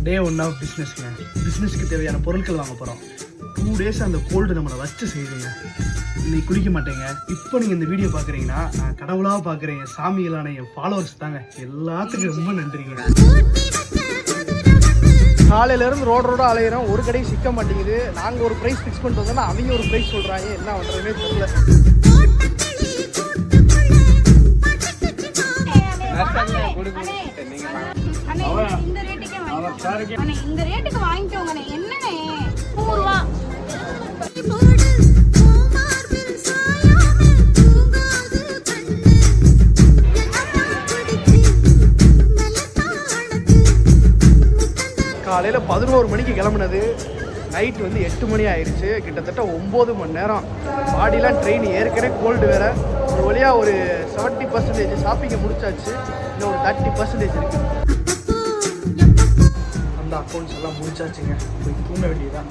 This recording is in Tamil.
டே 1 ஆஃப் பிஸ்னஸ்ங்க. பிஸ்னஸ்க்கு தேவையான பொருட்கள் வாங்க போகிறோம். 2 days அந்த கோல்டு நம்மளை வச்சு செய்யுதுங்க. இன்னைக்கு குளிக்க மாட்டேங்க. இப்போ நீங்கள் இந்த வீடியோ பார்க்குறீங்கன்னா நான் கடவுளாக பார்க்குறேன். என் சாமிகளான என் ஃபாலோவர்ஸ் தாங்க. எல்லாத்துக்கும் ரொம்ப நன்றிங்க. காலையிலேருந்து ரோடாக அலையிறோம், ஒரு கடைக்கு சிக்க மாட்டேங்குது. நாங்கள் ஒரு ப்ரைஸ் ஃபிக்ஸ் பண்ணிட்டு வந்தோம்னா அவங்க ஒரு ப்ரைஸ் சொல்கிறாங்க. என்ன பண்ணுறதுனே தெரியல. இந்த ரேட்டுக்கு வாங்கிக்கோங்க. என்னண்ணே 100 ரூபா. காலையில் 11 மணிக்கு கிளம்புனது, நைட் வந்து 8 மணி ஆயிடுச்சு. கிட்டத்தட்ட 9 மணி நேரம். பாடிலாம் ட்ரெயின் ஏற்கனவே கோல்டு வேறு. ஒரு வழியாக ஒரு 70% ஷாப்பிங்கை முடிச்சாச்சு. இன்னும் ஒரு 30% இருக்குது. அந்த அக்கௌண்ட்ஸ் எல்லாம் முடிச்சாச்சுங்க. போய் தூங்க வேண்டியதான்.